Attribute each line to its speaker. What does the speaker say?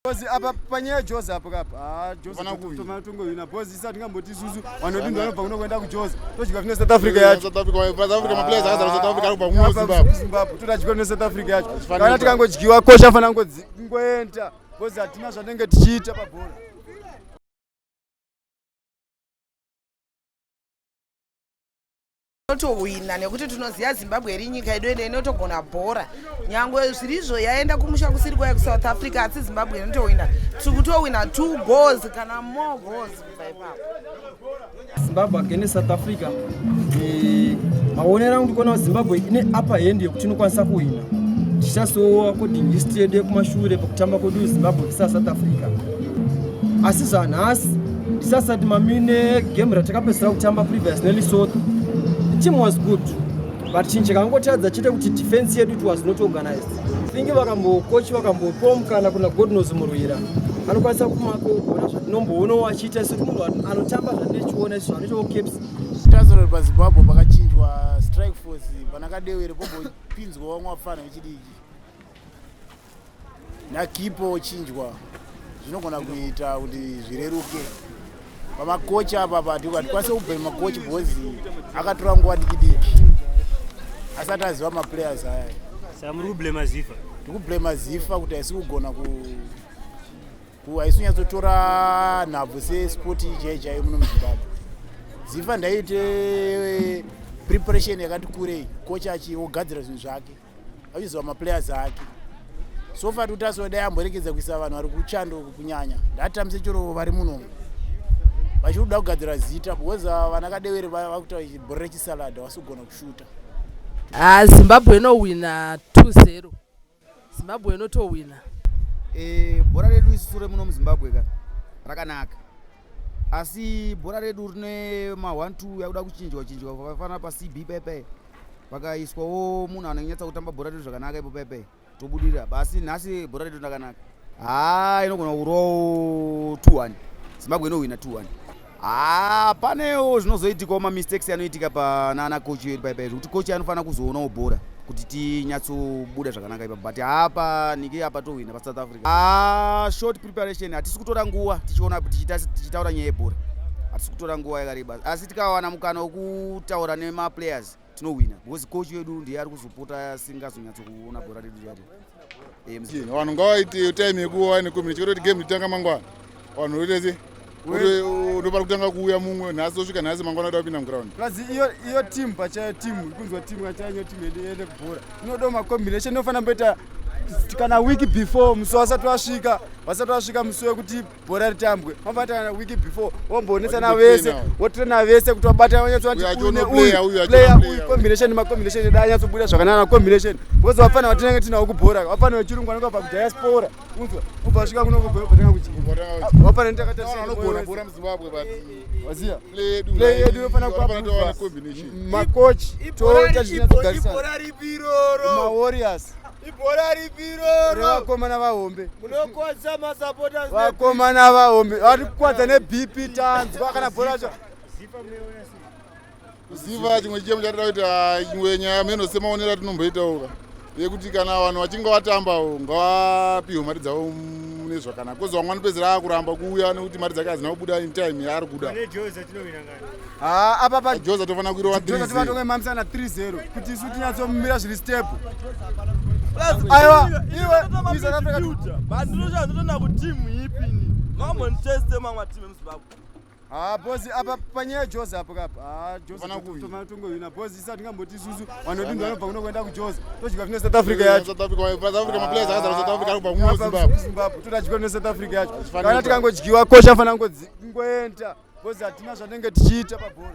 Speaker 1: Bozi apa panyaya Jozi apo kapa. Jozi tomatungo ina bozi isati ngamboti isusu wanodinga vanobva kunokwenda kuJozi. Tochika kune South Africa yacho.
Speaker 2: South Africa maplayers akazara South Africa kubva mu
Speaker 1: Zimbabwe. Todachika kune South Africa yacho. Kana tikangodyiwa kosha fana ngoenda. Bozi atina zvatenge tichiita pabhora.
Speaker 3: Totowina nekuti tunoziva Zimbabwe iri nyika yedu inotogona bhora. Nyangwe zvirizvo yaenda kumusha kusiri kwaya kuSouth Africa asi Zimbabwe inotowina. Tiri kutowina 2 goals kana more goals kubva ipapo.
Speaker 4: Zimbabwe against South Africa. Maonera kuti kuona Zimbabwe ine upper hand yekuti inokwanisa kuwina. Tichasowa according history yekumashure pakutamba kwedu Zimbabwe kusa South Africa. Asi zvanhasi tisasati mamine game ratakapedzera kutamba previous neLesotho. The team was good, but chinchi kangotadza chete kuti defense yedu it was not organized. Thingi coach vakambopom kana kuna God knows murwira. Anokwanisa kumako kuona zvatinomboona wachiita sekuti munhu anotamba zvatinchiona izvo anoitawo caps.
Speaker 2: Tazoro paZimbabwe pakachinjwa strike force panakadewere pombopinzwa vamwe vafana vechidiki. Nakipo chinjwa zvinogona kuita kuti zvireruke. Pamakocha apa patikwanisa kubva makochi bozi akatora nguva diki asati aziva maplayers aya.
Speaker 5: Saka muri kublema Zifa.
Speaker 2: Tikublema Zifa kuti haisi kugona haisi kunyatsotora nhabvu sespoti chaiyo muno muZimbabwe. Zifa ndaite preparation yakati kurei, kocha achigadzira zvinhu zvake achiziva maplayers ake. So far kuti asodai amborekedza kuisa vanhu vari kuchando kunyanya ndatambise chero vari muno vachikuda kugadzira zita because vanakadewere vakuita bhora rechisalada vasigona kushuta.
Speaker 6: Zimbabwe inowina 2-0. Zimbabwe inotowina.
Speaker 7: Bhora redu isusu remuno muZimbabwe rakanaka. Asi bhora redu rine ma1-2 yakuda kuchinjwa vakafana paCB pepe. Pakaiswawo munhu anonyatsa kutamba bhora redu zvakanaka ipo pepe. Tobudirira. Basi nhasi bhora redu rakanaka. Inogona kurawo 2-1. Zimbabwe inowina 2-1. Panewo zvinozoitikawo mamistakes anoitika panana coach yedu paipai kuti coach anofana kuzoonawo bhora kuti tinyatsobuda zvakanaka ipapo but apa niki apa towina paSouth Africa. Short preparation hatisi kutora nguva tichiona tichitaura nyaya yebhora, hatisi kutora nguva yakareba asi tikawana mukana wokutaura nemaplayers tinowina because coach yedu ndiye ari kuzopota asingazonyatsokuona bhora redu yacho.
Speaker 2: Vanhu ngavaite time yekuva nekomini chikoti game itanga mangwana vanhu voitese unopara kutanga kuuya mumwe nhasi osvika nhasi mangwana kuti apinda muground.
Speaker 1: Plus iyo team pachayo team ikunzwa team yachayo team yedu kubhora inoda macombination inofana mboita kana week before musi wasati wasvika musi wekuti bhora ritambwe mafata kana week before womboonesana vese wotrena vese kuti wabata combination macombination edu anyatsobuda zvakanaka combination because wafana watinenge tinawo kubhora wafana wechirungu anenge kubva kudiaspora unzwa ubva wasvika kuno kubhora wafana
Speaker 2: nitakatanogona bhora muZimbabwe but
Speaker 1: waziya play yedu yofana kuapa macoach toita zvinatsogarisana nemaWarriors
Speaker 7: Ibhora ripiroro
Speaker 1: vakomana vahombe
Speaker 7: munokodza masupporters
Speaker 1: vakomana vahombe vari kukwadza neBP tanzwa kana bhora racho
Speaker 2: Ziva chimwe chichemo chatida kuita imwe nyaya menosemaonera tinomboitawo yekuti kana vanhu vachinge vatambawo ngavapiwe mari dzavo mune zvakanaka kozi vamwe anopedzera akuramba kuuya nekuti mari dzake hadzina kubuda in time yaari kuda.
Speaker 1: apa
Speaker 2: paJozi tofana kuirova 3-0
Speaker 1: tivatonge mamisana 3-0 kuti isu tinyatsomira zviri step. Aiwa iwe South Africa
Speaker 7: bandinochazotona kuti timu ipini mamonditeste mamwe timu emuZimbabwe.
Speaker 1: Bozi apa panyaya Jozi apo kapa. Jozi tomatungo bozi isati ngamboti isusu vanodinga vanobva kunokwenda kuJozi. Tochika kune South Africa yacho.
Speaker 2: South Africa maplayers akazara South Africa kubva mu
Speaker 1: Zimbabwe. Todachika kune South Africa yacho. Kana tikangodyiwa kosha fana ngoenda. Bozi hatina zvatenge tichiita pabhora.